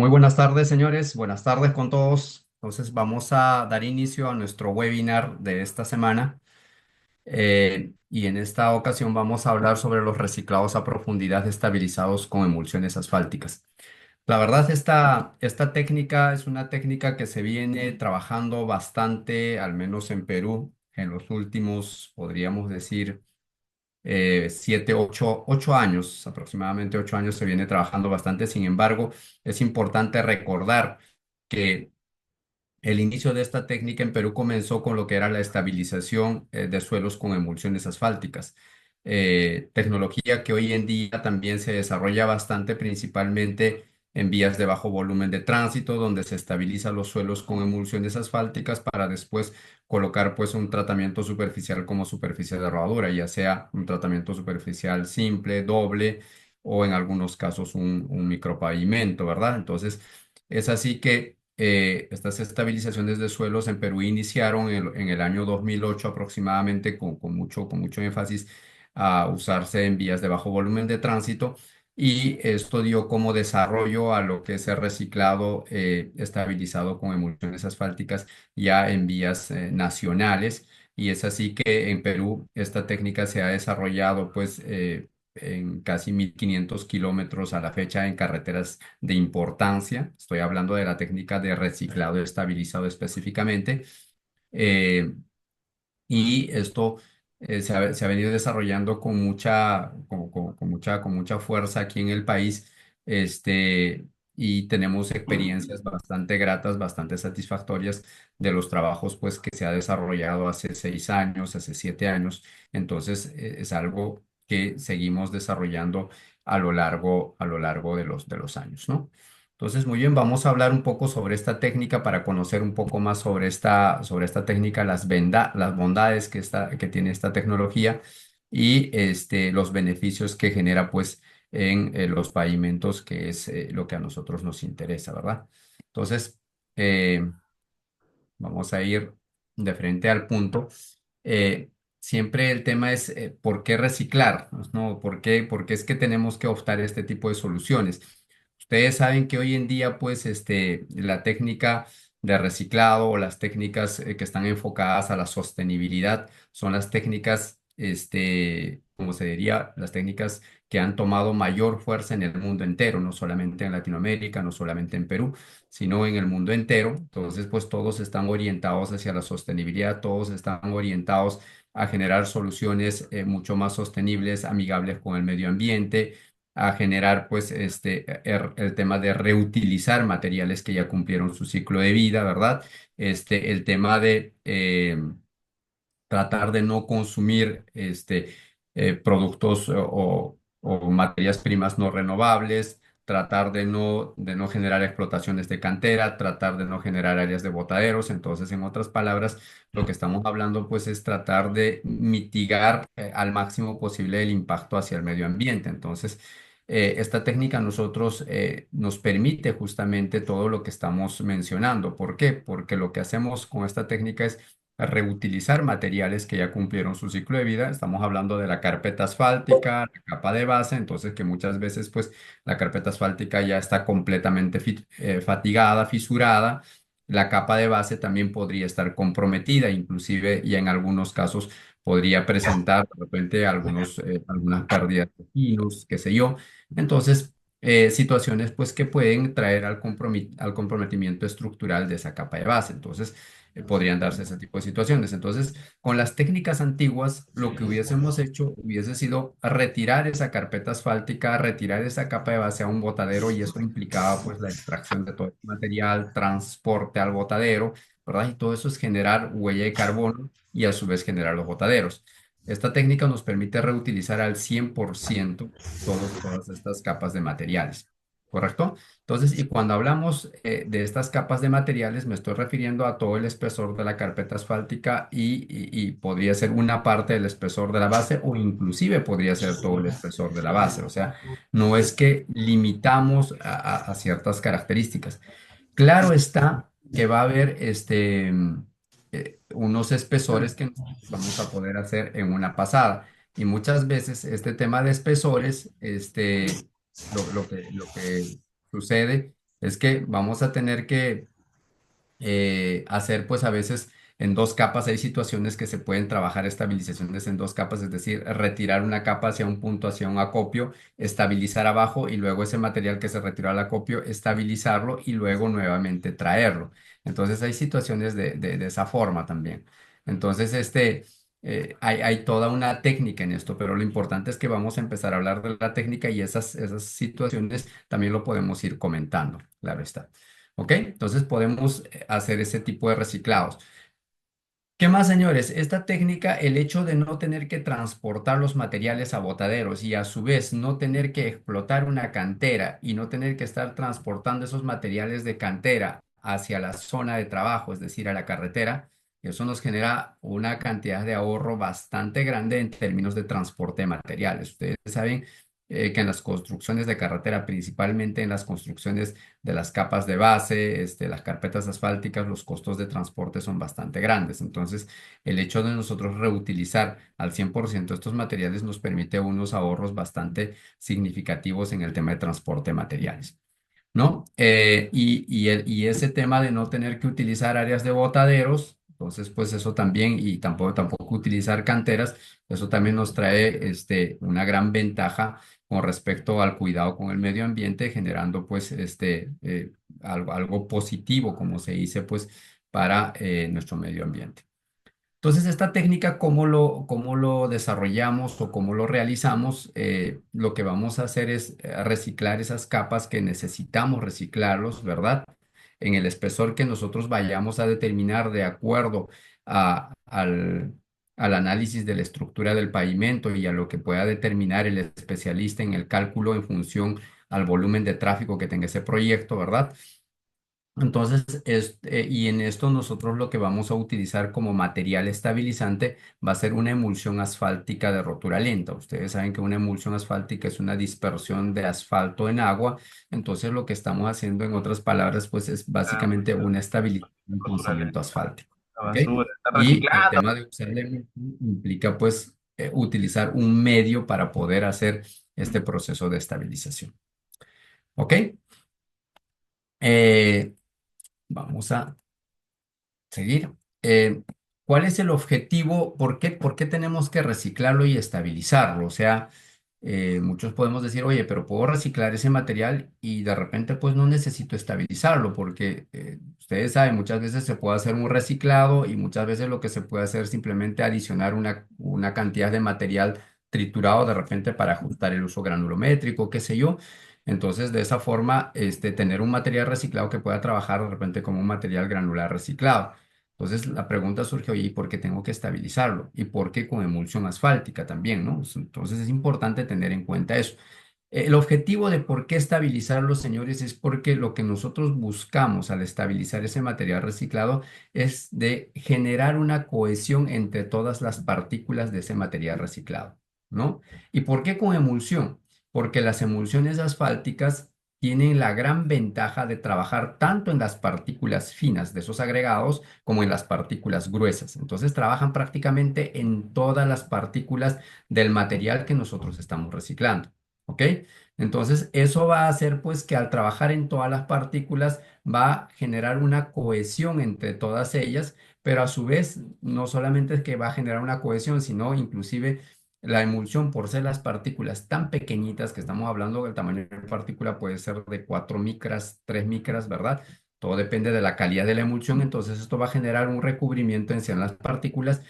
Muy buenas tardes, señores. Buenas tardes con todos. Entonces, vamos a dar inicio a nuestro webinar de esta semana. Y en esta ocasión vamos a hablar sobre los reciclados a profundidad estabilizados con emulsiones asfálticas. La verdad, esta técnica es una técnica que se viene trabajando bastante, al menos en Perú, en los últimos, podríamos decir, 8 años, aproximadamente 8 años se viene trabajando bastante. Sin embargo, es importante recordar que el inicio de esta técnica en Perú comenzó con lo que era la estabilización de suelos con emulsiones asfálticas. Tecnología que hoy en día también se desarrolla bastante, principalmente en vías de bajo volumen de tránsito, donde se estabilizan los suelos con emulsiones asfálticas para después colocar pues un tratamiento superficial como superficie de rodadura, ya sea un tratamiento superficial simple, doble o en algunos casos un micropavimento, ¿verdad? Entonces, es así que estas estabilizaciones de suelos en Perú iniciaron en el año 2008 aproximadamente con mucho énfasis a usarse en vías de bajo volumen de tránsito, y esto dio como desarrollo a lo que es el reciclado estabilizado con emulsiones asfálticas ya en vías nacionales. Y es así que en Perú esta técnica se ha desarrollado pues en casi 1.500 kilómetros a la fecha en carreteras de importancia. Estoy hablando de la técnica de reciclado estabilizado específicamente. Eh, y esto se ha venido desarrollando con mucha fuerza aquí en el país. Y tenemos experiencias bastante gratas, bastante satisfactorias de los trabajos pues, que se ha desarrollado hace 6 años, hace 7 años. Entonces, es algo que seguimos desarrollando a lo largo de los años, ¿no? Entonces, muy bien, vamos a hablar un poco sobre esta técnica para conocer un poco más sobre esta técnica, las bondades que tiene esta tecnología y los beneficios que genera pues en los pavimentos, que es lo que a nosotros nos interesa, ¿verdad? Entonces, eh, vamos a ir de frente al punto. Siempre el tema es ¿por qué reciclar? ¿No? ¿Por qué es que tenemos que optar a este tipo de soluciones? Ustedes saben que hoy en día, pues, la técnica de reciclado o las técnicas que están enfocadas a la sostenibilidad son las técnicas, como se diría, las técnicas que han tomado mayor fuerza en el mundo entero, no solamente en Latinoamérica, no solamente en Perú, sino en el mundo entero. Entonces, pues todos están orientados hacia la sostenibilidad, todos están orientados a generar soluciones mucho más sostenibles, amigables con el medio ambiente, a generar pues el tema de reutilizar materiales que ya cumplieron su ciclo de vida, ¿verdad? El tema de tratar de no consumir productos o materias primas no renovables, tratar de no generar explotaciones de cantera, tratar de no generar áreas de botaderos. Entonces, en otras palabras, lo que estamos hablando pues es tratar de mitigar al máximo posible el impacto hacia el medio ambiente. Entonces, esta técnica a nosotros nos permite justamente todo lo que estamos mencionando. ¿Por qué? Porque lo que hacemos con esta técnica es reutilizar materiales que ya cumplieron su ciclo de vida. Estamos hablando de la carpeta asfáltica, la capa de base, entonces que muchas veces pues la carpeta asfáltica ya está completamente fatigada, fisurada. La capa de base también podría estar comprometida, inclusive y en algunos casos podría presentar de repente algunas pérdidas de kilos, qué sé yo. Entonces, situaciones pues que pueden traer al comprometimiento estructural de esa capa de base. Entonces, podrían darse ese tipo de situaciones. Entonces, con las técnicas antiguas, lo que hubiésemos hecho hubiese sido retirar esa carpeta asfáltica, retirar esa capa de base a un botadero, y eso implicaba pues la extracción de todo el material, transporte al botadero, ¿verdad? Y todo eso es generar huella de carbono y a su vez generar los botaderos. Esta técnica nos permite reutilizar al 100% todas estas capas de materiales, ¿correcto? Entonces, y cuando hablamos de estas capas de materiales, me estoy refiriendo a todo el espesor de la carpeta asfáltica y podría ser una parte del espesor de la base, o inclusive podría ser todo el espesor de la base. O sea, no es que limitamos a ciertas características. Claro está que va a haber unos espesores que nosotros vamos a poder hacer en una pasada. Y muchas veces este tema de espesores, lo que sucede es que vamos a tener que hacer pues a veces en dos capas. Hay situaciones que se pueden trabajar estabilizaciones en dos capas, es decir, retirar una capa hacia un punto, hacia un acopio, estabilizar abajo y luego ese material que se retiró al acopio, estabilizarlo y luego nuevamente traerlo. Entonces hay situaciones de esa forma también. Entonces, hay toda una técnica en esto, pero lo importante es que vamos a empezar a hablar de la técnica y esas situaciones también lo podemos ir comentando, claro está. ¿Ok? Entonces podemos hacer ese tipo de reciclados. ¿Qué más, señores? Esta técnica, el hecho de no tener que transportar los materiales a botaderos y a su vez no tener que explotar una cantera y no tener que estar transportando esos materiales de cantera hacia la zona de trabajo, es decir, a la carretera, eso nos genera una cantidad de ahorro bastante grande en términos de transporte de materiales. Ustedes saben que en las construcciones de carretera, principalmente en las construcciones de las capas de base, las carpetas asfálticas, los costos de transporte son bastante grandes. Entonces, el hecho de nosotros reutilizar al 100% estos materiales nos permite unos ahorros bastante significativos en el tema de transporte de materiales. ¿No? Y ese tema de no tener que utilizar áreas de botaderos, entonces pues eso también, y tampoco utilizar canteras, eso también nos trae una gran ventaja con respecto al cuidado con el medio ambiente, generando pues algo positivo, como se dice, pues para nuestro medio ambiente. Entonces, esta técnica, cómo lo desarrollamos o cómo lo realizamos? Lo que vamos a hacer es reciclar esas capas que necesitamos reciclarlos, ¿verdad? En el espesor que nosotros vayamos a determinar de acuerdo al análisis de la estructura del pavimento y a lo que pueda determinar el especialista en el cálculo en función al volumen de tráfico que tenga ese proyecto, ¿verdad? Entonces, y en esto nosotros lo que vamos a utilizar como material estabilizante va a ser una emulsión asfáltica de rotura lenta. Ustedes saben que una emulsión asfáltica es una dispersión de asfalto en agua. Entonces, lo que estamos haciendo, en otras palabras, pues es Ah, muy básicamente bien. una estabilización con Rotura cemento asfáltico. la ¿Ok? basura, está Y el reciclando. tema de usar la emulsión implica, pues, utilizar un medio para poder hacer este proceso de estabilización. ¿Ok? Eh, vamos a seguir. Eh, ¿Cuál es el objetivo? Por qué tenemos que reciclarlo y estabilizarlo? O sea, muchos podemos decir, oye, pero puedo reciclar ese material y de repente pues no necesito estabilizarlo porque ustedes saben, muchas veces se puede hacer un reciclado y muchas veces lo que se puede hacer es simplemente adicionar una cantidad de material triturado de repente para ajustar el uso granulométrico, qué sé yo. Entonces, de esa forma, tener un material reciclado que pueda trabajar de repente como un material granular reciclado. Entonces la pregunta surge, oye, ¿y por qué tengo que estabilizarlo? ¿Y por qué con emulsión asfáltica también, ¿no? Entonces es importante tener en cuenta eso. El objetivo de por qué estabilizarlo, señores, es porque lo que nosotros buscamos al estabilizar ese material reciclado es de generar una cohesión entre todas las partículas de ese material reciclado, ¿no? ¿Y por qué con emulsión? Porque las emulsiones asfálticas tienen la gran ventaja de trabajar tanto en las partículas finas de esos agregados como en las partículas gruesas. Entonces trabajan prácticamente en todas las partículas del material que nosotros estamos reciclando. ¿Ok? Entonces eso va a hacer pues que al trabajar en todas las partículas va a generar una cohesión entre todas ellas, pero a su vez no solamente es que va a generar una cohesión, sino inclusive la emulsión, por ser las partículas tan pequeñitas que estamos hablando, el tamaño de partícula puede ser de 4 micras, 3 micras, ¿verdad? Todo depende de la calidad de la emulsión, entonces esto va a generar un recubrimiento en sí en las partículas,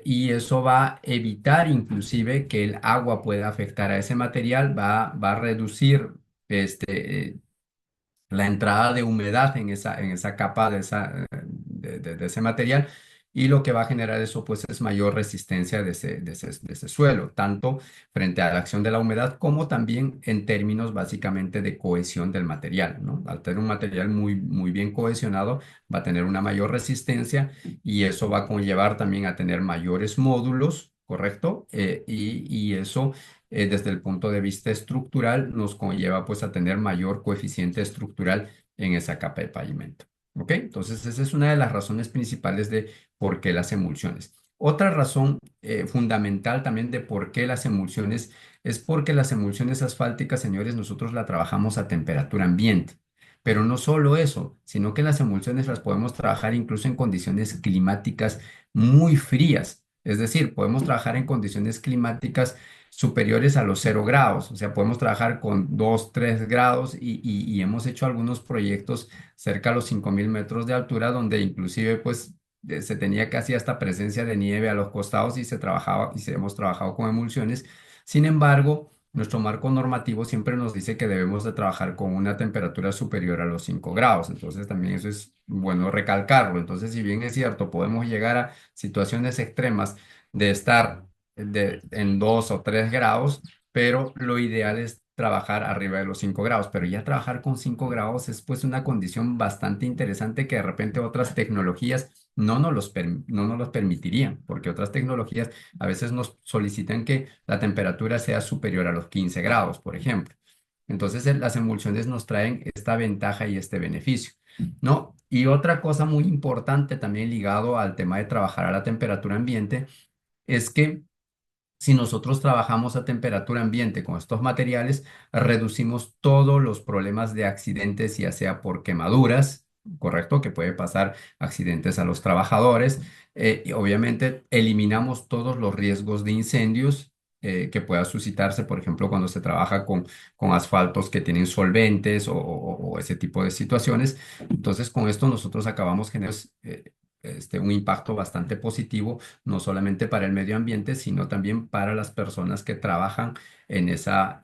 y eso va a evitar inclusive que el agua pueda afectar a ese material, va a reducir la entrada de humedad en esa capa de ese material, y lo que va a generar eso pues es mayor resistencia de ese suelo, tanto frente a la acción de la humedad como también en términos básicamente de cohesión del material, ¿no? Al tener un material muy bien cohesionado va a tener una mayor resistencia y eso va a conllevar también a tener mayores módulos, ¿correcto? Y eso desde el punto de vista estructural nos conlleva pues a tener mayor coeficiente estructural en esa capa de pavimento. ¿Ok? Entonces esa es una de las razones principales de por qué las emulsiones. Otra razón fundamental también de por qué las emulsiones es porque las emulsiones asfálticas, señores, nosotros la trabajamos a temperatura ambiente. Pero no solo eso, sino que las emulsiones las podemos trabajar incluso en condiciones climáticas muy frías. Es decir, podemos trabajar en condiciones climáticas superiores a los 0 grados. O sea, podemos trabajar con 2 3 grados y hemos hecho algunos proyectos cerca a los 5.000 metros de altura donde inclusive pues se tenía casi hasta presencia de nieve a los costados y se trabajaba y se hemos trabajado con emulsiones. Sin embargo, nuestro marco normativo siempre nos dice que debemos de trabajar con una temperatura superior a los 5 grados. Entonces también eso es bueno recalcarlo. Entonces, si bien es cierto, podemos llegar a situaciones extremas de estar en 2 o 3 grados, pero lo ideal es trabajar arriba de los 5 grados. Pero ya trabajar con 5 grados es pues una condición bastante interesante que de repente otras tecnologías no nos los permitirían, porque otras tecnologías a veces nos solicitan que la temperatura sea superior a los 15 grados, por ejemplo. Entonces, las emulsiones nos traen esta ventaja y este beneficio, ¿no? Y otra cosa muy importante también ligado al tema de trabajar a la temperatura ambiente es que si nosotros trabajamos a temperatura ambiente con estos materiales, reducimos todos los problemas de accidentes, ya sea por quemaduras, ¿correcto? Que puede pasar accidentes a los trabajadores. Y obviamente eliminamos todos los riesgos de incendios que pueda suscitarse, por ejemplo, cuando se trabaja con asfaltos que tienen solventes o ese tipo de situaciones. Entonces, con esto nosotros acabamos generando un impacto bastante positivo no solamente para el medio ambiente, sino también para las personas que trabajan en esa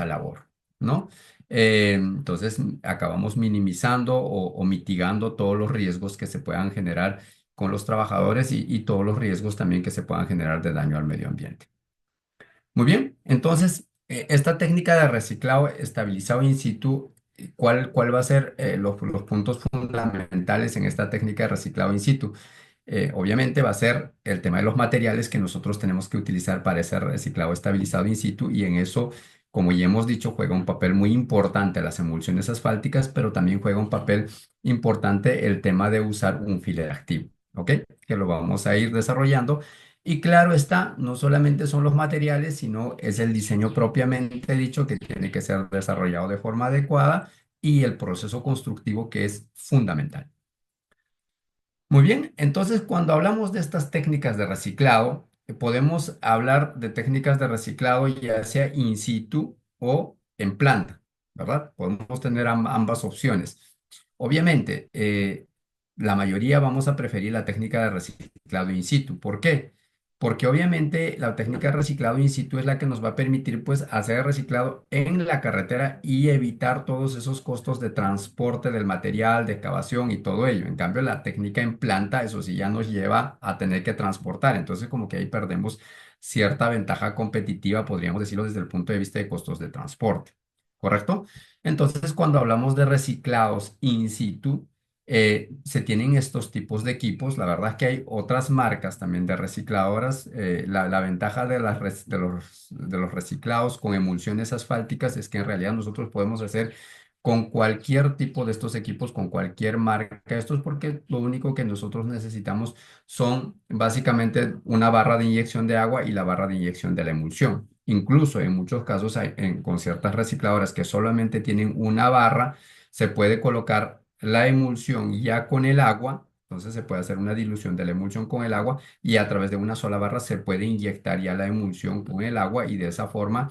labor, ¿no? Entonces, acabamos minimizando o mitigando todos los riesgos que se puedan generar con los trabajadores y todos los riesgos también que se puedan generar de daño al medio ambiente. Muy bien, entonces, esta técnica de reciclado estabilizado in situ, ¿cuál va a ser los puntos fundamentales en esta técnica de reciclado in situ? Obviamente va a ser el tema de los materiales que nosotros tenemos que utilizar para ese reciclado estabilizado in situ y en eso, como ya hemos dicho, juega un papel muy importante las emulsiones asfálticas, pero también juega un papel importante el tema de usar un filler activo, ¿ok? Que lo vamos a ir desarrollando. Y claro está, no solamente son los materiales, sino es el diseño propiamente dicho que tiene que ser desarrollado de forma adecuada y el proceso constructivo que es fundamental. Muy bien, entonces cuando hablamos de estas técnicas de reciclado, podemos hablar de técnicas de reciclado ya sea in situ o en planta, ¿verdad? Podemos tener ambas opciones. Obviamente, la mayoría vamos a preferir la técnica de reciclado in situ. ¿Por qué? Porque obviamente la técnica de reciclado in situ es la que nos va a permitir pues hacer el reciclado en la carretera y evitar todos esos costos de transporte del material, de excavación y todo ello. En cambio, la técnica en planta, eso sí ya nos lleva a tener que transportar. Entonces, como que ahí perdemos cierta ventaja competitiva, podríamos decirlo desde el punto de vista de costos de transporte. ¿Correcto? Entonces, cuando hablamos de reciclados in situ, se tienen estos tipos de equipos. La verdad es que hay otras marcas también de recicladoras. La ventaja de los reciclados con emulsiones asfálticas es que en realidad nosotros podemos hacer con cualquier tipo de estos equipos, con cualquier marca. Esto es porque lo único que nosotros necesitamos son básicamente una barra de inyección de agua y la barra de inyección de la emulsión. Incluso en muchos casos con ciertas recicladoras que solamente tienen una barra, se puede colocar la emulsión ya con el agua, entonces se puede hacer una dilución de la emulsión con el agua y a través de una sola barra se puede inyectar ya la emulsión con el agua y de esa forma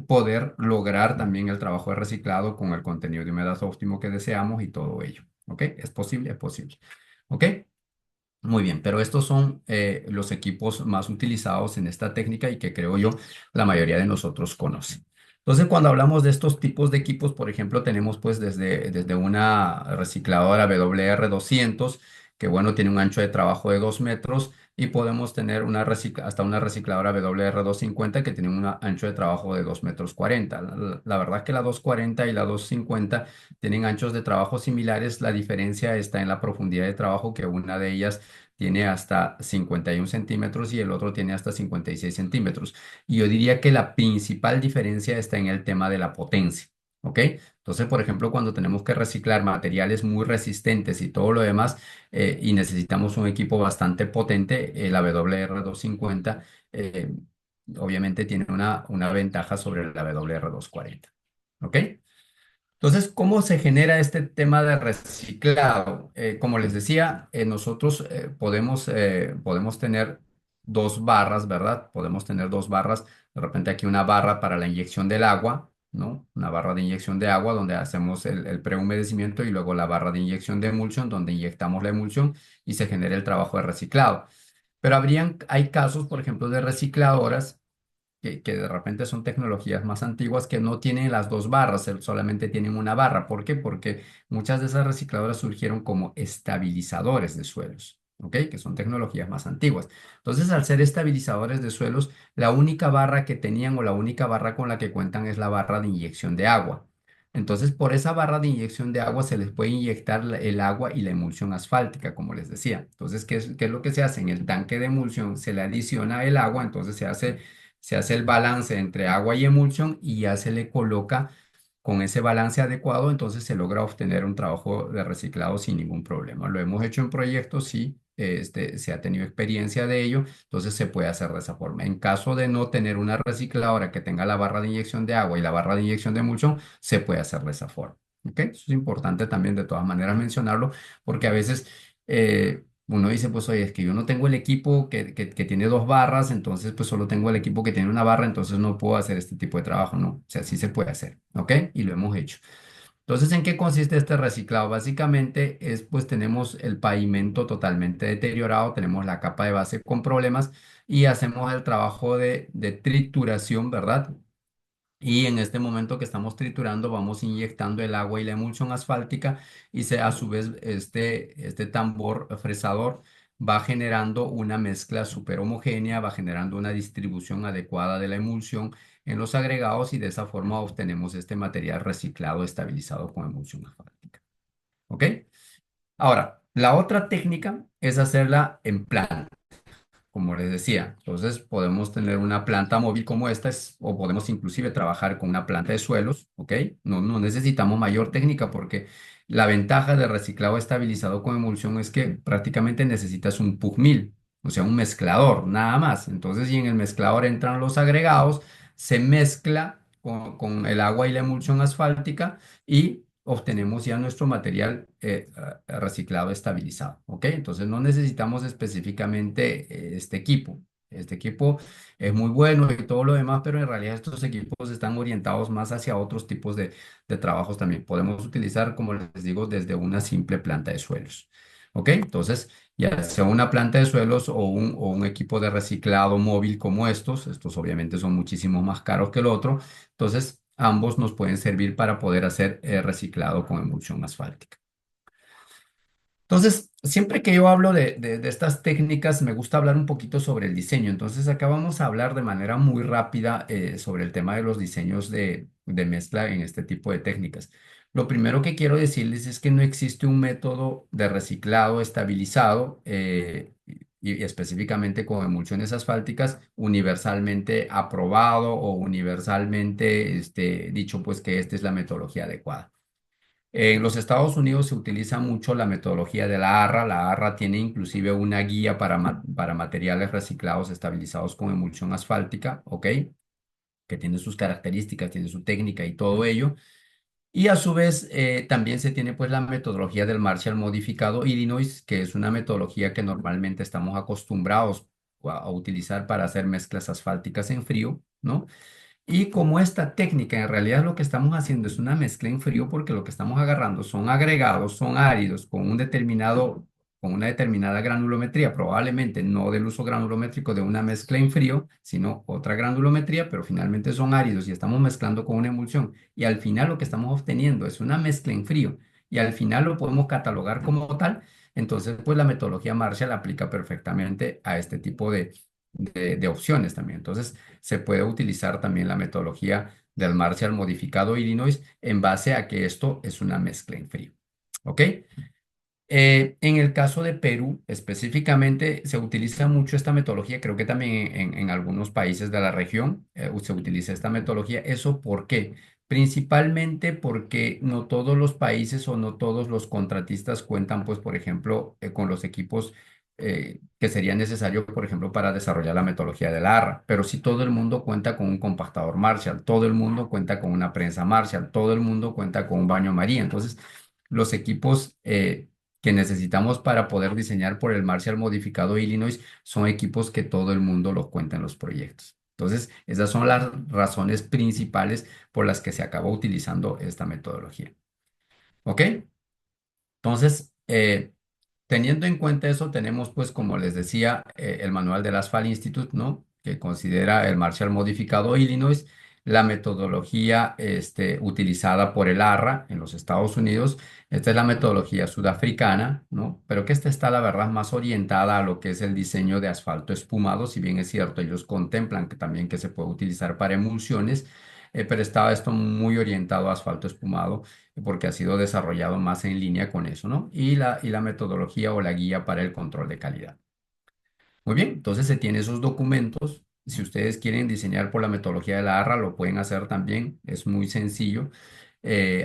poder lograr también el trabajo de reciclado con el contenido de humedad óptimo que deseamos y todo ello. ¿Ok? ¿Es posible? Es posible. ¿Ok? Muy bien, pero estos son los equipos más utilizados en esta técnica y que creo yo la mayoría de nosotros conoce. Entonces, cuando hablamos de estos tipos de equipos, por ejemplo, tenemos pues desde una recicladora WR200, que bueno, tiene un ancho de trabajo de 2 metros, y podemos tener hasta una recicladora WR250 que tiene un ancho de trabajo de 2 metros 40. La verdad es que la 240 y la 250 tienen anchos de trabajo similares, la diferencia está en la profundidad de trabajo, que una de ellas tiene hasta 51 centímetros y el otro tiene hasta 56 centímetros. Y yo diría que la principal diferencia está en el tema de la potencia. ¿Ok? Entonces, por ejemplo, cuando tenemos que reciclar materiales muy resistentes y todo lo demás, y necesitamos un equipo bastante potente, la WR250 obviamente tiene una ventaja sobre la WR240. ¿Ok? Entonces, ¿cómo se genera este tema de reciclado? Como les decía, nosotros podemos tener dos barras, ¿verdad? Podemos tener dos barras. De repente aquí una barra para la inyección del agua, ¿no? Una barra de inyección de agua donde hacemos el prehumedecimiento y luego la barra de inyección de emulsión donde inyectamos la emulsión y se genera el trabajo de reciclado. Pero hay casos, por ejemplo, de recicladoras que de repente son tecnologías más antiguas que no tienen las dos barras, solamente tienen una barra. ¿Por qué? Porque muchas de esas recicladoras surgieron como estabilizadores de suelos, ¿ok? Que son tecnologías más antiguas. Entonces, al ser estabilizadores de suelos, la única barra que tenían o la única barra con la que cuentan es la barra de inyección de agua. Entonces, por esa barra de inyección de agua se les puede inyectar el agua y la emulsión asfáltica, como les decía. Entonces, ¿qué es lo que se hace? En el tanque de emulsión se le adiciona el agua, entonces se hace el balance entre agua y emulsión y ya se le coloca con ese balance adecuado, entonces se logra obtener un trabajo de reciclado sin ningún problema. Lo hemos hecho en proyectos, sí, se ha tenido experiencia de ello, entonces se puede hacer de esa forma. En caso de no tener una recicladora que tenga la barra de inyección de agua y la barra de inyección de emulsión, se puede hacer de esa forma. ¿Ok? Eso es importante también de todas maneras mencionarlo, porque a veces uno dice, pues oye, es que yo no tengo el equipo que tiene dos barras, entonces pues solo tengo el equipo que tiene una barra, entonces no puedo hacer este tipo de trabajo, ¿no? O sea, sí se puede hacer, ¿ok? Y lo hemos hecho. Entonces, ¿en qué consiste este reciclado? Básicamente es, pues tenemos el pavimento totalmente deteriorado, tenemos la capa de base con problemas y hacemos el trabajo de trituración, ¿verdad? Y en este momento que estamos triturando, vamos inyectando el agua y la emulsión asfáltica y a su vez este tambor fresador va generando una mezcla súper homogénea, va generando una distribución adecuada de la emulsión en los agregados y de esa forma obtenemos este material reciclado estabilizado con emulsión asfáltica. ¿Ok? Ahora, la otra técnica es hacerla en planta como les decía. Entonces podemos tener una planta móvil como esta o podemos inclusive trabajar con una planta de suelos, ¿ok? No necesitamos mayor técnica porque la ventaja de reciclado estabilizado con emulsión es que prácticamente necesitas un pugmil, o sea, un mezclador, nada más. Entonces, si en el mezclador entran los agregados, se mezcla con el agua y la emulsión asfáltica y obtenemos ya nuestro material reciclado estabilizado, ¿ok? Entonces no necesitamos específicamente este equipo. Este equipo es muy bueno y todo lo demás, pero en realidad estos equipos están orientados más hacia otros tipos de trabajos también. Podemos utilizar, como les digo, desde una simple planta de suelos, ¿ok? Entonces, ya sea una planta de suelos o un equipo de reciclado móvil como estos obviamente son muchísimo más caros que el otro. Entonces, ambos nos pueden servir para poder hacer reciclado con emulsión asfáltica. Entonces, siempre que yo hablo de estas técnicas, me gusta hablar un poquito sobre el diseño. Entonces, acá vamos a hablar de manera muy rápida sobre el tema de los diseños de mezcla en este tipo de técnicas. Lo primero que quiero decirles es que no existe un método de reciclado estabilizado y específicamente con emulsiones asfálticas universalmente aprobado o universalmente dicho pues que esta es la metodología adecuada. En los Estados Unidos se utiliza mucho la metodología de la ARRA. La ARRA tiene inclusive una guía para materiales reciclados estabilizados con emulsión asfáltica, ¿ok? Que tiene sus características, tiene su técnica y todo ello. Y a su vez también se tiene pues la metodología del Marshall modificado Illinois, que es una metodología que normalmente estamos acostumbrados a utilizar para hacer mezclas asfálticas en frío, ¿no? Y como esta técnica, en realidad lo que estamos haciendo es una mezcla en frío porque lo que estamos agarrando son agregados, son áridos con una determinada granulometría, probablemente no del uso granulométrico de una mezcla en frío, sino otra granulometría, pero finalmente son áridos y estamos mezclando con una emulsión. Y al final lo que estamos obteniendo es una mezcla en frío y al final lo podemos catalogar como tal. Entonces, pues la metodología Marshall aplica perfectamente a este tipo de opciones también. Entonces, se puede utilizar también la metodología del Marshall modificado Illinois en base a que esto es una mezcla en frío. ¿Ok? En el caso de Perú, específicamente, se utiliza mucho esta metodología, creo que también en algunos países de la región se utiliza esta metodología. ¿Eso por qué? Principalmente porque no todos los países o no todos los contratistas cuentan, pues, por ejemplo, con los equipos que sería necesario, por ejemplo, para desarrollar la metodología del ARRA. Pero si todo el mundo cuenta con un compactador Marshall, todo el mundo cuenta con una prensa Marshall, todo el mundo cuenta con un baño María. Entonces, los equipos que necesitamos para poder diseñar por el Marshall modificado Illinois son equipos que todo el mundo los cuenta en los proyectos. Entonces, esas son las razones principales por las que se acabó utilizando esta metodología. ¿Ok? Entonces, teniendo en cuenta eso, tenemos, pues, como les decía, el manual del Asphalt Institute, ¿no? Que considera el Marshall modificado Illinois, la metodología utilizada por el ARRA en los Estados Unidos. Esta es la metodología sudafricana, ¿no? Pero que esta está, la verdad, más orientada a lo que es el diseño de asfalto espumado. Si bien es cierto, ellos contemplan que también que se puede utilizar para emulsiones, pero estaba esto muy orientado a asfalto espumado porque ha sido desarrollado más en línea con eso, ¿no? Y la metodología o la guía para el control de calidad. Muy bien, entonces se tiene esos documentos. Si ustedes quieren diseñar por la metodología de la ARRA, lo pueden hacer también. Es muy sencillo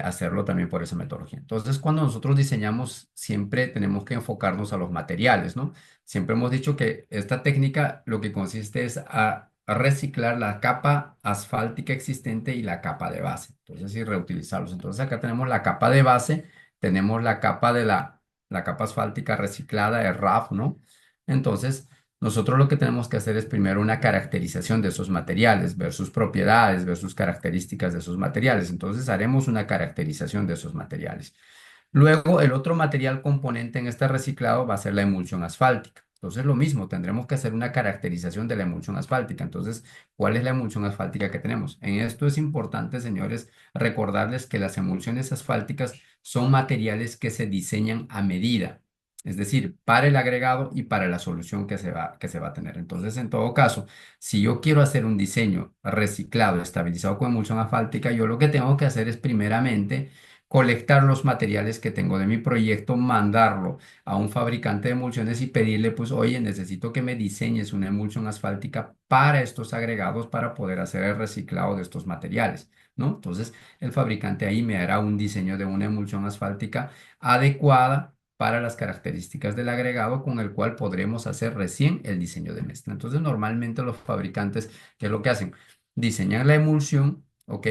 hacerlo también por esa metodología. Entonces, cuando nosotros diseñamos, siempre tenemos que enfocarnos a los materiales, ¿no? Siempre hemos dicho que esta técnica lo que consiste es a reciclar la capa asfáltica existente y la capa de base. Entonces, y reutilizarlos. Entonces, acá tenemos la capa de base, tenemos la capa de la capa asfáltica reciclada, el RAF, ¿no? Entonces, nosotros lo que tenemos que hacer es primero una caracterización de esos materiales, ver sus propiedades, ver sus características de esos materiales. Entonces haremos una caracterización de esos materiales. Luego, el otro material componente en este reciclado va a ser la emulsión asfáltica. Entonces, lo mismo, tendremos que hacer una caracterización de la emulsión asfáltica. Entonces, ¿cuál es la emulsión asfáltica que tenemos? En esto es importante, señores, recordarles que las emulsiones asfálticas son materiales que se diseñan a medida, es decir, para el agregado y para la solución que se va a tener. Entonces, en todo caso, si yo quiero hacer un diseño reciclado, estabilizado con emulsión asfáltica, yo lo que tengo que hacer es primeramente colectar los materiales que tengo de mi proyecto, mandarlo a un fabricante de emulsiones y pedirle, pues, oye, necesito que me diseñes una emulsión asfáltica para estos agregados para poder hacer el reciclado de estos materiales, ¿no? Entonces, el fabricante ahí me hará un diseño de una emulsión asfáltica adecuada para las características del agregado con el cual podremos hacer recién el diseño de mezcla. Entonces, normalmente los fabricantes, ¿qué es lo que hacen? Diseñan la emulsión, ¿ok?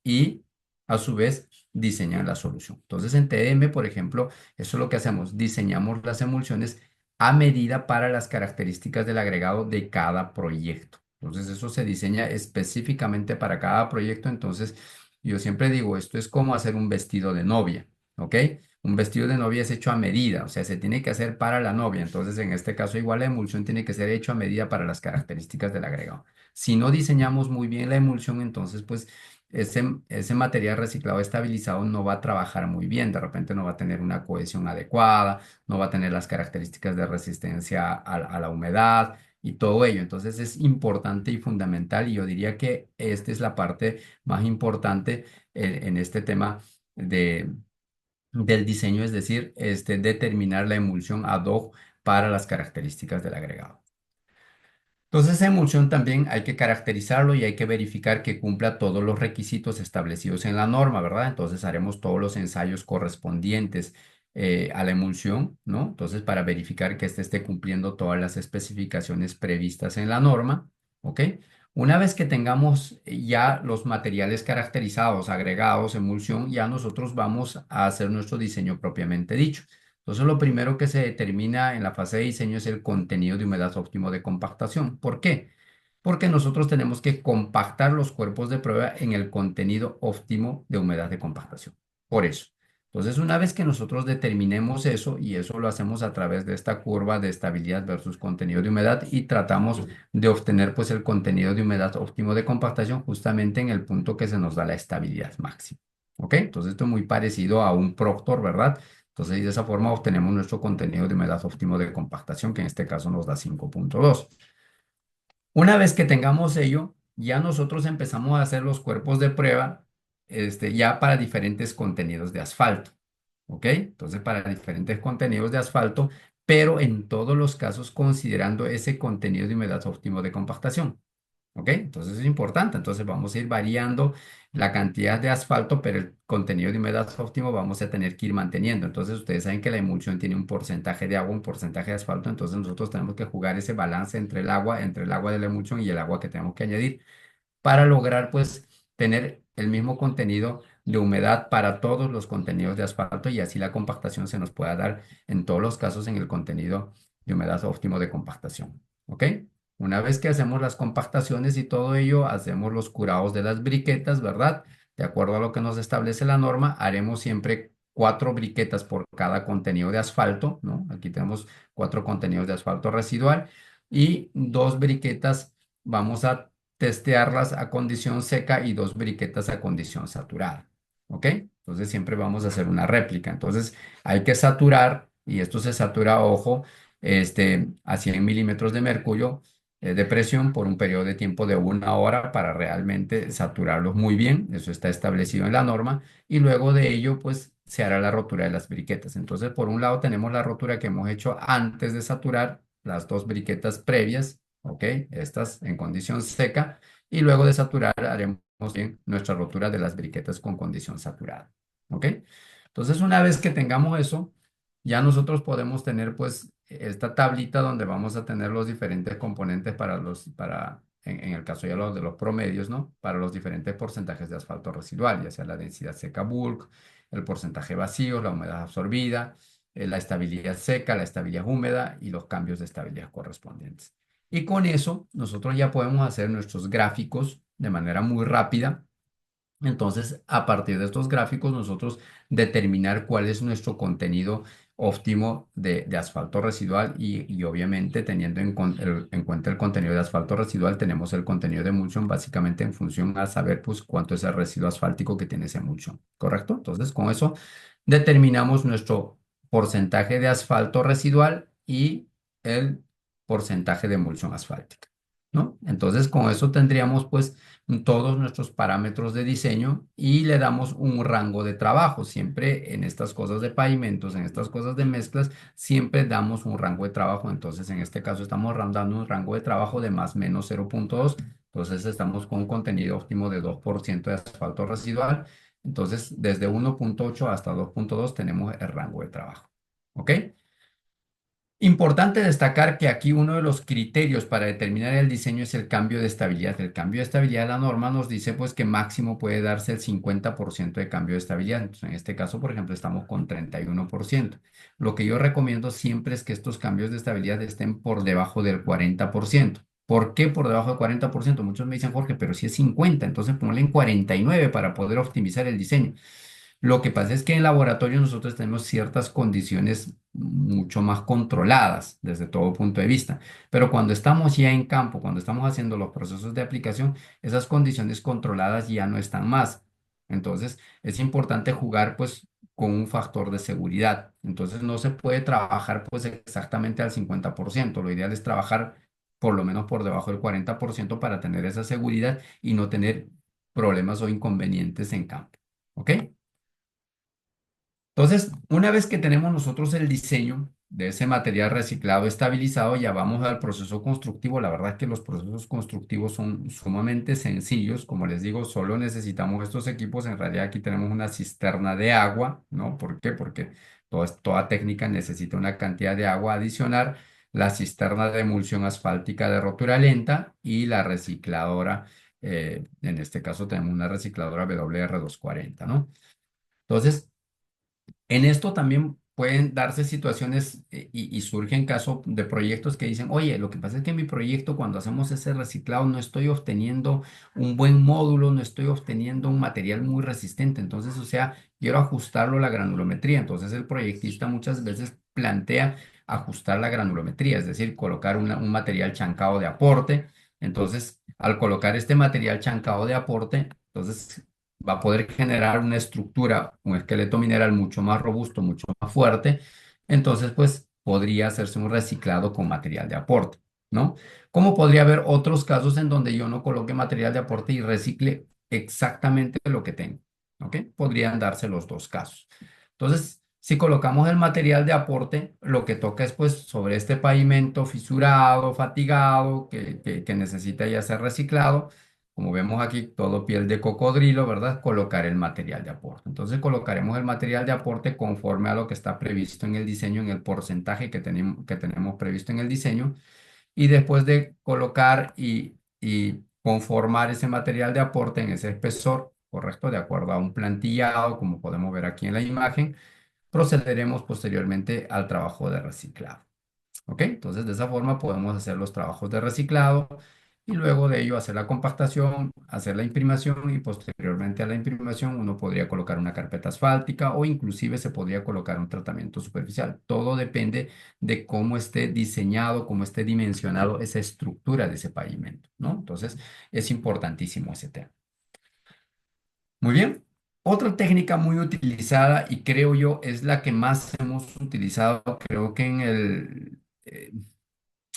Y a su vez diseñan la solución. Entonces, en TM, por ejemplo, eso es lo que hacemos. Diseñamos las emulsiones a medida para las características del agregado de cada proyecto. Entonces, eso se diseña específicamente para cada proyecto. Entonces, yo siempre digo, esto es como hacer un vestido de novia, ¿ok? Un vestido de novia es hecho a medida, o sea, se tiene que hacer para la novia. Entonces, en este caso, igual la emulsión tiene que ser hecho a medida para las características del agregado. Si no diseñamos muy bien la emulsión, entonces, pues, ese material reciclado estabilizado no va a trabajar muy bien. De repente no va a tener una cohesión adecuada, no va a tener las características de resistencia a la humedad y todo ello. Entonces, es importante y fundamental, y yo diría que esta es la parte más importante en este tema del diseño, es decir, determinar la emulsión ad hoc para las características del agregado. Entonces, esa emulsión también hay que caracterizarlo y hay que verificar que cumpla todos los requisitos establecidos en la norma, ¿verdad? Entonces, haremos todos los ensayos correspondientes a la emulsión, ¿no? Entonces, para verificar que éste esté cumpliendo todas las especificaciones previstas en la norma, ¿ok? Una vez que tengamos ya los materiales caracterizados, agregados, emulsión, ya nosotros vamos a hacer nuestro diseño propiamente dicho. Entonces, lo primero que se determina en la fase de diseño es el contenido de humedad óptimo de compactación. ¿Por qué? Porque nosotros tenemos que compactar los cuerpos de prueba en el contenido óptimo de humedad de compactación. Por eso. Entonces, una vez que nosotros determinemos eso, y eso lo hacemos a través de esta curva de estabilidad versus contenido de humedad, y tratamos de obtener pues el contenido de humedad óptimo de compactación justamente en el punto que se nos da la estabilidad máxima. ¿Ok? Entonces, esto es muy parecido a un Proctor, ¿verdad? Entonces, de esa forma obtenemos nuestro contenido de humedad óptimo de compactación, que en este caso nos da 5.2. Una vez que tengamos ello, ya nosotros empezamos a hacer los cuerpos de prueba, ya para diferentes contenidos de asfalto, ¿ok? Entonces, para diferentes contenidos de asfalto, pero en todos los casos considerando ese contenido de humedad óptimo de compactación. ¿Ok? Entonces es importante. Entonces vamos a ir variando la cantidad de asfalto, pero el contenido de humedad óptimo vamos a tener que ir manteniendo. Entonces ustedes saben que la emulsión tiene un porcentaje de agua, un porcentaje de asfalto. Entonces nosotros tenemos que jugar ese balance entre el agua de la emulsión y el agua que tenemos que añadir para lograr pues tener el mismo contenido de humedad para todos los contenidos de asfalto y así la compactación se nos pueda dar en todos los casos en el contenido de humedad óptimo de compactación. ¿Ok? Una vez que hacemos las compactaciones y todo ello, hacemos los curados de las briquetas, ¿verdad? De acuerdo a lo que nos establece la norma, haremos siempre 4 briquetas por cada contenido de asfalto, ¿no? Aquí tenemos 4 contenidos de asfalto residual y 2 briquetas vamos a testearlas a condición seca y 2 briquetas a condición saturada. ¿Ok? Entonces siempre vamos a hacer una réplica. Entonces hay que saturar, y esto se satura, ojo, a 100 milímetros de mercurio de presión por un periodo de tiempo de 1 hora para realmente saturarlos muy bien. Eso está establecido en la norma. Y luego de ello, pues se hará la rotura de las briquetas. Entonces, por un lado tenemos la rotura que hemos hecho antes de saturar las 2 briquetas previas. ¿Ok? Estas en condición seca y luego de saturar haremos bien nuestra rotura de las briquetas con condición saturada. ¿Ok? Entonces, una vez que tengamos eso, ya nosotros podemos tener pues esta tablita donde vamos a tener los diferentes componentes en el caso ya los de los promedios, ¿no? Para los diferentes porcentajes de asfalto residual, ya sea la densidad seca bulk, el porcentaje vacío, la humedad absorbida, la estabilidad seca, la estabilidad húmeda y los cambios de estabilidad correspondientes. Y con eso nosotros ya podemos hacer nuestros gráficos de manera muy rápida. Entonces, a partir de estos gráficos, nosotros determinar cuál es nuestro contenido óptimo de asfalto residual y obviamente teniendo en cuenta el contenido de asfalto residual, tenemos el contenido de emulsión básicamente en función a saber pues cuánto es el residuo asfáltico que tiene esa emulsión, ¿correcto? Entonces, con eso determinamos nuestro porcentaje de asfalto residual y el porcentaje de emulsión asfáltica, ¿no? Entonces, con eso tendríamos pues todos nuestros parámetros de diseño y le damos un rango de trabajo. Siempre en estas cosas de pavimentos, en estas cosas de mezclas, siempre damos un rango de trabajo. Entonces, en este caso estamos dando un rango de trabajo de más menos 0,2. Entonces, estamos con un contenido óptimo de 2% de asfalto residual. Entonces, desde 1,8 hasta 2,2 tenemos el rango de trabajo. ¿Ok? Importante destacar que aquí uno de los criterios para determinar el diseño es el cambio de estabilidad. El cambio de estabilidad, la norma nos dice pues que máximo puede darse el 50% de cambio de estabilidad. Entonces, en este caso, por ejemplo, estamos con 31%. Lo que yo recomiendo siempre es que estos cambios de estabilidad estén por debajo del 40%. ¿Por qué por debajo del 40%? Muchos me dicen, Jorge, pero si es 50, entonces ponle en 49 para poder optimizar el diseño. Lo que pasa es que en laboratorio nosotros tenemos ciertas condiciones mucho más controladas desde todo punto de vista, pero cuando estamos ya en campo, cuando estamos haciendo los procesos de aplicación, esas condiciones controladas ya no están más. Entonces, es importante jugar pues con un factor de seguridad. Entonces, no se puede trabajar pues exactamente al 50%. Lo ideal es trabajar por lo menos por debajo del 40% para tener esa seguridad y no tener problemas o inconvenientes en campo. ¿Ok? Entonces, una vez que tenemos nosotros el diseño de ese material reciclado estabilizado, ya vamos al proceso constructivo. La verdad es que los procesos constructivos son sumamente sencillos. Como les digo, solo necesitamos estos equipos. En realidad aquí tenemos una cisterna de agua, ¿no? ¿Por qué? Porque toda técnica necesita una cantidad de agua adicional. La cisterna de emulsión asfáltica de rotura lenta y la recicladora. En este caso tenemos una recicladora WR240, ¿no? Entonces, en esto también pueden darse situaciones y surgen casos de proyectos que dicen, oye, lo que pasa es que en mi proyecto cuando hacemos ese reciclado no estoy obteniendo un buen módulo, no estoy obteniendo un material muy resistente. Entonces, o sea, quiero ajustarlo a la granulometría. Entonces, el proyectista muchas veces plantea ajustar la granulometría, es decir, colocar un material chancado de aporte. Entonces, al colocar este material chancado de aporte, entonces va a poder generar una estructura, un esqueleto mineral mucho más robusto, mucho más fuerte. Entonces, pues podría hacerse un reciclado con material de aporte, ¿no? Como podría haber otros casos en donde yo no coloque material de aporte y recicle exactamente lo que tengo, ¿ok? Podrían darse los dos casos. Entonces, Si colocamos el material de aporte, lo que toca es pues sobre este pavimento fisurado, fatigado, que necesita ya ser reciclado. Como vemos aquí, todo piel de cocodrilo, ¿verdad? Colocar el material de aporte. Entonces colocaremos el material de aporte conforme a lo que está previsto en el diseño, en el porcentaje que tenemos previsto en el diseño. Y después de colocar y conformar ese material de aporte en ese espesor, correcto, de acuerdo a un plantillado, como podemos ver aquí en la imagen, procederemos posteriormente al trabajo de reciclado. ¿Ok? Entonces, de esa forma podemos hacer los trabajos de reciclado y luego de ello hacer la compactación, hacer la imprimación y posteriormente a la imprimación uno podría colocar una carpeta asfáltica o inclusive se podría colocar un tratamiento superficial. Todo depende de cómo esté diseñado, cómo esté dimensionado esa estructura de ese pavimento, ¿no? Entonces, es importantísimo ese tema. Muy bien. Otra técnica muy utilizada y creo yo es la que más hemos utilizado, creo que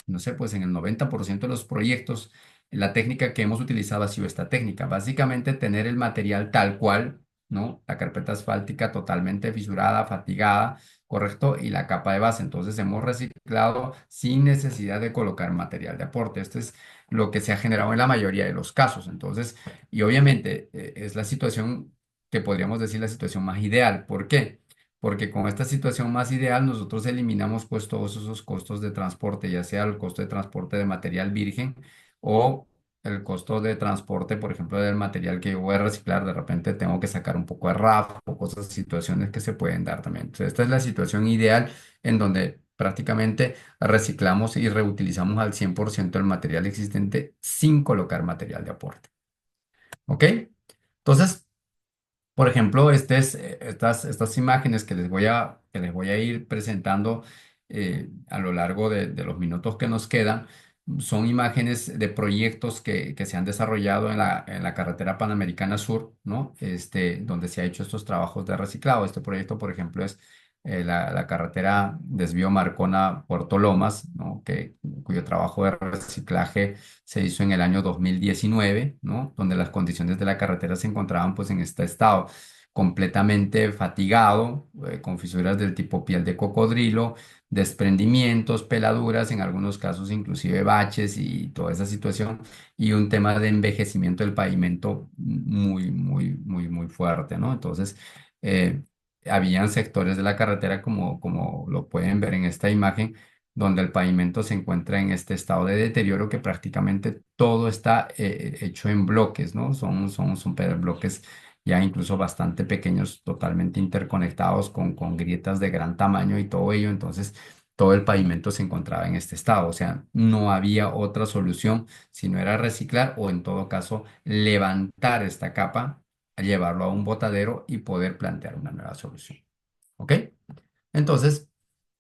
no sé, pues en el 90% de los proyectos, la técnica que hemos utilizado ha sido esta técnica. Básicamente tener el material tal cual, ¿no? La carpeta asfáltica totalmente fisurada, fatigada, ¿correcto? Y la capa de base. Entonces hemos reciclado sin necesidad de colocar material de aporte. Esto es lo que se ha generado en la mayoría de los casos. Entonces, y obviamente es la situación que podríamos decir la situación más ideal. ¿Por qué? Porque con esta situación más ideal nosotros eliminamos pues todos esos costos de transporte, ya sea el costo de transporte de material virgen o el costo de transporte, por ejemplo, del material que yo voy a reciclar, de repente tengo que sacar un poco de RAF o cosas, situaciones que se pueden dar también. Entonces, esta es la situación ideal en donde prácticamente reciclamos y reutilizamos al 100% el material existente sin colocar material de aporte. ¿Ok? Entonces, por ejemplo, estas imágenes que les voy a ir presentando a lo largo de los minutos que nos quedan, son imágenes de proyectos que se han desarrollado en la carretera Panamericana Sur, ¿no? Donde se ha hecho estos trabajos de reciclado. Este proyecto, por ejemplo, es la carretera Desvío Marcona-Puerto Lomas, ¿no? Cuyo trabajo de reciclaje se hizo en el año 2019, ¿no? Donde las condiciones de la carretera se encontraban pues en este estado, completamente fatigado, con fisuras del tipo piel de cocodrilo, desprendimientos, peladuras, en algunos casos inclusive baches y toda esa situación, y un tema de envejecimiento del pavimento muy, muy, muy, muy fuerte, ¿no? Entonces, eh, habían sectores de la carretera, como lo pueden ver en esta imagen, donde el pavimento se encuentra en este estado de deterioro que prácticamente todo está hecho en bloques, ¿no? Son bloques ya incluso bastante pequeños, totalmente interconectados con grietas de gran tamaño y todo ello. Entonces, todo el pavimento se encontraba en este estado. O sea, no había otra solución si no era reciclar o en todo caso levantar esta capa, llevarlo a un botadero y poder plantear una nueva solución. ¿Ok? Entonces,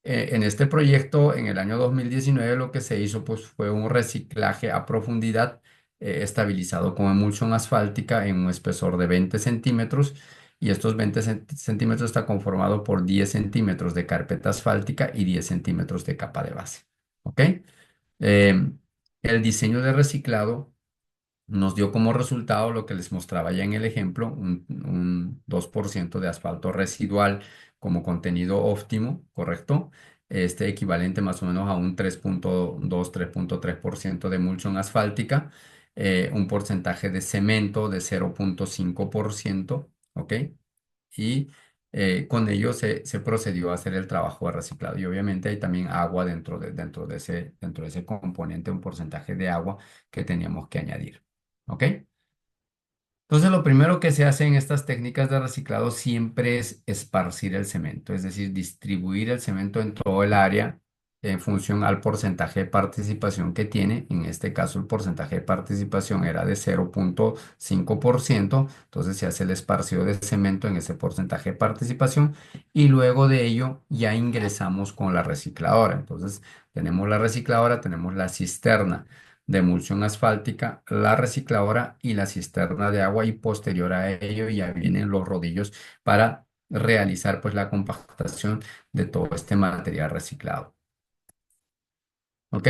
en este proyecto, en el año 2019, lo que se hizo pues, fue un reciclaje a profundidad estabilizado con emulsión asfáltica en un espesor de 20 centímetros y estos 20 centímetros está conformado por 10 centímetros de carpeta asfáltica y 10 centímetros de capa de base. ¿Ok? El diseño de reciclado nos dio como resultado lo que les mostraba ya en el ejemplo, un 2% de asfalto residual como contenido óptimo, ¿correcto? Este equivalente más o menos a un 3.2, 3.3% de emulsión asfáltica, un porcentaje de cemento de 0.5%, ¿ok? Y con ello se procedió a hacer el trabajo de reciclado. Y obviamente hay también agua dentro de ese componente, un porcentaje de agua que teníamos que añadir. ¿Ok? Entonces, lo primero que se hace en estas técnicas de reciclado siempre es esparcir el cemento, es decir, distribuir el cemento en todo el área en función al porcentaje de participación que tiene. En este caso, el porcentaje de participación era de 0.5%, entonces se hace el esparcido de cemento en ese porcentaje de participación y luego de ello ya ingresamos con la recicladora. Entonces, tenemos la recicladora, tenemos la cisterna de emulsión asfáltica, la recicladora y la cisterna de agua y posterior a ello ya vienen los rodillos para realizar pues la compactación de todo este material reciclado. ¿Ok?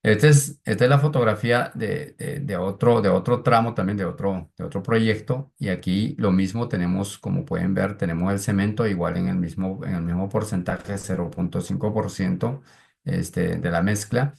Esta es la fotografía de otro tramo también, de otro proyecto. Y aquí lo mismo tenemos, como pueden ver, tenemos el cemento igual en el mismo porcentaje, 0,5% de la mezcla.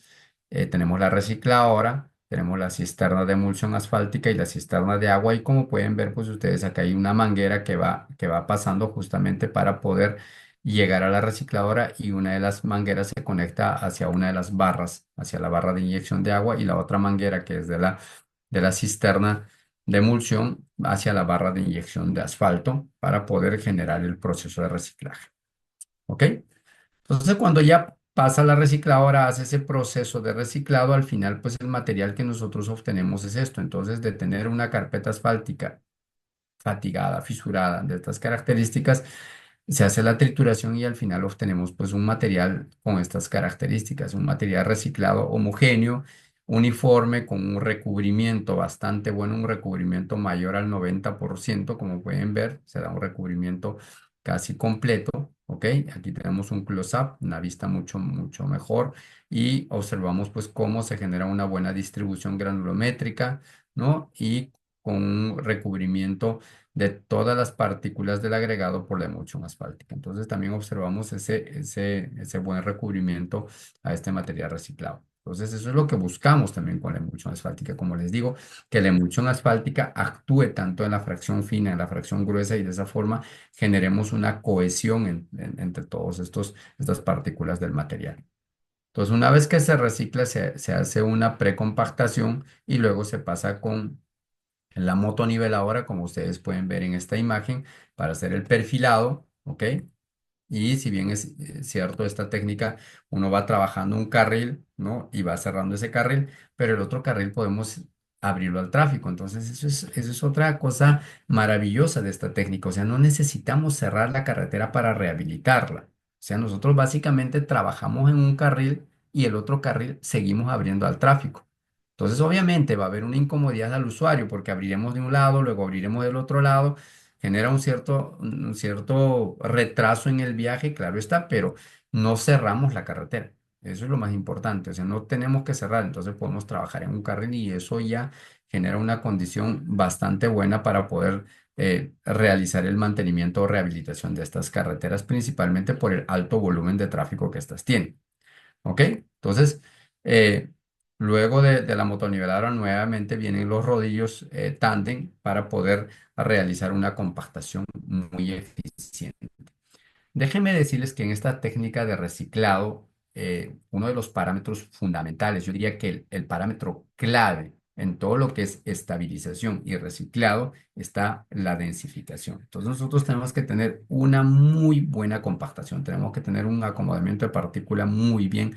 Tenemos la recicladora, tenemos la cisterna de emulsión asfáltica y la cisterna de agua. Y como pueden ver, pues ustedes acá hay una manguera que va pasando justamente para poder llegar a la recicladora y una de las mangueras se conecta hacia una de las barras, hacia la barra de inyección de agua y la otra manguera que es de la cisterna de emulsión hacia la barra de inyección de asfalto para poder generar el proceso de reciclaje. ¿Ok? Entonces cuando ya pasa la recicladora, hace ese proceso de reciclado, al final pues el material que nosotros obtenemos es esto. Entonces de tener una carpeta asfáltica fatigada, fisurada, de estas características, se hace la trituración y al final obtenemos pues un material con estas características, un material reciclado homogéneo, uniforme, con un recubrimiento bastante bueno, un recubrimiento mayor al 90%, como pueden ver, se da un recubrimiento casi completo, ¿ok? Aquí tenemos un close-up, una vista mucho mejor y observamos pues cómo se genera una buena distribución granulométrica, ¿no? Y con un recubrimiento de todas las partículas del agregado por la emulsión asfáltica. Entonces también observamos ese buen recubrimiento a este material reciclado. Entonces eso es lo que buscamos también con la emulsión asfáltica. Como les digo, que la emulsión asfáltica actúe tanto en la fracción fina, en la fracción gruesa y de esa forma generemos una cohesión entre todos estas partículas del material. Entonces, una vez que se recicla, se hace una precompactación y luego se pasa con la motoniveladora, como ustedes pueden ver en esta imagen, para hacer el perfilado, ¿ok? Y si bien es cierto, esta técnica, uno va trabajando un carril, ¿no? Y va cerrando ese carril, pero el otro carril podemos abrirlo al tráfico. Entonces, eso es otra cosa maravillosa de esta técnica. O sea, no necesitamos cerrar la carretera para rehabilitarla. O sea, nosotros básicamente trabajamos en un carril y el otro carril seguimos abriendo al tráfico. Entonces, obviamente va a haber una incomodidad al usuario porque abriremos de un lado, luego abriremos del otro lado, genera un cierto retraso en el viaje, claro está, pero no cerramos la carretera. Eso es lo más importante, o sea, no tenemos que cerrar, entonces podemos trabajar en un carril y eso ya genera una condición bastante buena para poder realizar el mantenimiento o rehabilitación de estas carreteras, principalmente por el alto volumen de tráfico que estas tienen. ¿Ok? Entonces, eh, luego de la motoniveladora nuevamente vienen los rodillos tándem para poder realizar una compactación muy eficiente. Déjenme decirles que en esta técnica de reciclado, uno de los parámetros fundamentales, yo diría que el parámetro clave en todo lo que es estabilización y reciclado está la densificación. Entonces nosotros tenemos que tener una muy buena compactación, tenemos que tener un acomodamiento de partícula muy bien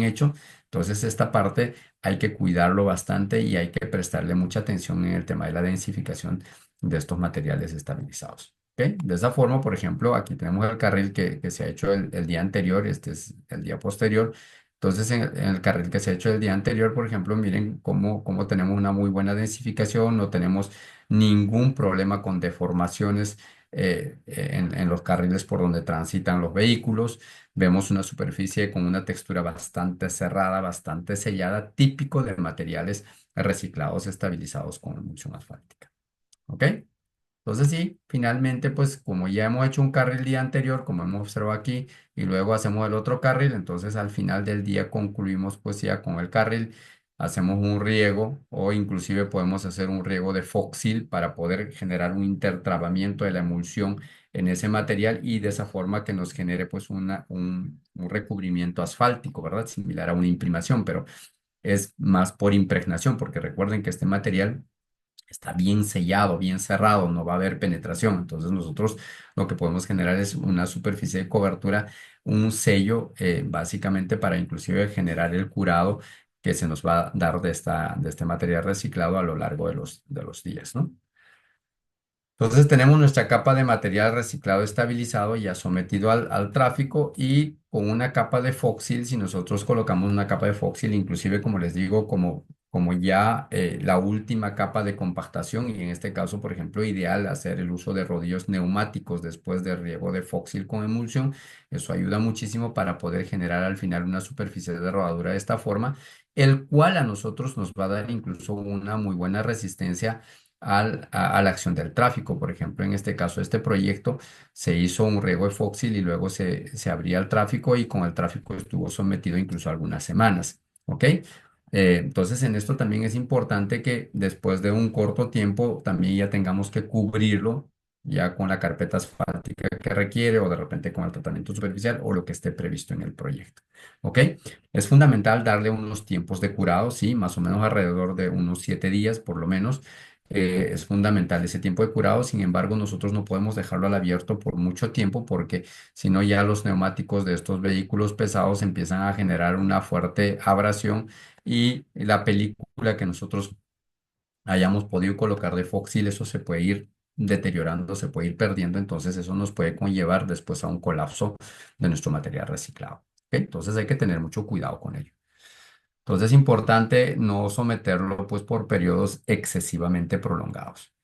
hecho. Entonces esta parte hay que cuidarlo bastante y hay que prestarle mucha atención en el tema de la densificación de estos materiales estabilizados. ¿Ok? De esa forma, por ejemplo, aquí tenemos el carril que se ha hecho el día anterior, este es el día posterior. Entonces, en el carril que se ha hecho el día anterior, por ejemplo, miren cómo tenemos una muy buena densificación, no tenemos ningún problema con deformaciones en los carriles por donde transitan los vehículos. Vemos una superficie con una textura bastante cerrada, bastante sellada, típico de materiales reciclados estabilizados con emulsión asfáltica. ¿Ok? Entonces sí, finalmente pues como ya hemos hecho un carril el día anterior, como hemos observado aquí, y luego hacemos el otro carril, entonces al final del día concluimos pues ya con el carril, hacemos un riego o inclusive podemos hacer un riego de fóxil para poder generar un intertrabamiento de la emulsión en ese material y de esa forma que nos genere pues un recubrimiento asfáltico, ¿verdad? Similar a una imprimación, pero es más por impregnación, porque recuerden que este material está bien sellado, bien cerrado, no va a haber penetración. Entonces nosotros lo que podemos generar es una superficie de cobertura, un sello, básicamente para inclusive generar el curado que se nos va a dar de este material reciclado a lo largo de de los días, ¿no? Entonces tenemos nuestra capa de material reciclado estabilizado ya sometido al tráfico y con una capa de fóxil, si nosotros colocamos una capa de fóxil, inclusive como les digo, como ya la última capa de compactación, y en este caso, por ejemplo, ideal hacer el uso de rodillos neumáticos después de riego de fóxil con emulsión, eso ayuda muchísimo para poder generar al final una superficie de rodadura de esta forma, el cual a nosotros nos va a dar incluso una muy buena resistencia a la acción del tráfico. Por ejemplo, en este caso, este proyecto se hizo un riego de fóxil y luego se abría el tráfico y con el tráfico estuvo sometido incluso algunas semanas. ¿Ok? Entonces, en esto también es importante que después de un corto tiempo también ya tengamos que cubrirlo ya con la carpeta asfáltica que requiere o de repente con el tratamiento superficial o lo que esté previsto en el proyecto. ¿Ok? Es fundamental darle unos tiempos de curado, sí, más o menos alrededor de unos 7 días por lo menos. Es fundamental ese tiempo de curado. Sin embargo, nosotros no podemos dejarlo al abierto por mucho tiempo porque si no ya los neumáticos de estos vehículos pesados empiezan a generar una fuerte abrasión y la película que nosotros hayamos podido colocar de Foxil, eso se puede ir deteriorando, se puede ir perdiendo, entonces eso nos puede conllevar después a un colapso de nuestro material reciclado. ¿Ok? Entonces hay que tener mucho cuidado con ello. Entonces es importante no someterlo pues por periodos excesivamente prolongados.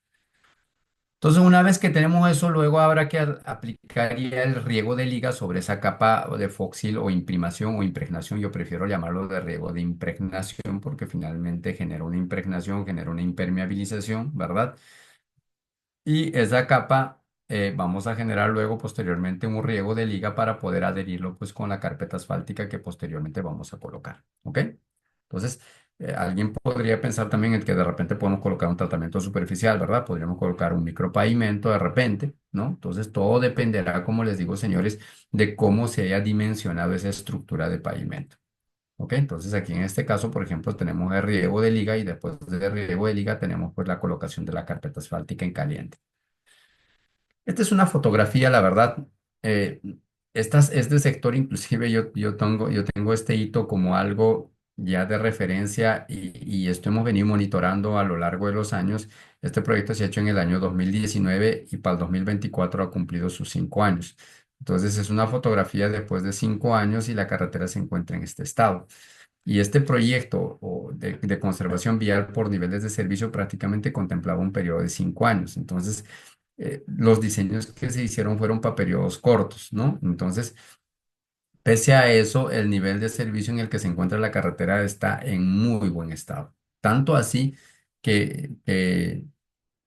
Entonces, una vez que tenemos eso, luego habrá que aplicar ya el riego de liga sobre esa capa de fóxil o imprimación o impregnación. Yo prefiero llamarlo de riego de impregnación porque finalmente genera una impregnación, genera una impermeabilización, ¿verdad? Y esa capa vamos a generar luego posteriormente un riego de liga para poder adherirlo pues con la carpeta asfáltica que posteriormente vamos a colocar, ¿ok? Entonces, alguien podría pensar también en que de repente podemos colocar un tratamiento superficial, ¿verdad? Podríamos colocar un micropavimento de repente, ¿no? Entonces, todo dependerá, como les digo, señores, de cómo se haya dimensionado esa estructura de pavimento. ¿Ok? Entonces aquí en este caso, por ejemplo, tenemos el riego de liga y después del riego de liga tenemos pues la colocación de la carpeta asfáltica en caliente. Esta es una fotografía, la verdad. eh, este sector, inclusive yo tengo este hito como algo ya de referencia y esto hemos venido monitorando a lo largo de los años. Este proyecto se ha hecho en el año 2019 y para el 2024 ha cumplido sus 5 años. Entonces es una fotografía después de 5 años y la carretera se encuentra en este estado. Y este proyecto de conservación vial por niveles de servicio prácticamente contemplaba un periodo de 5 años. Entonces, los diseños que se hicieron fueron para periodos cortos, ¿no? Entonces, pese a eso, el nivel de servicio en el que se encuentra la carretera está en muy buen estado. Tanto así que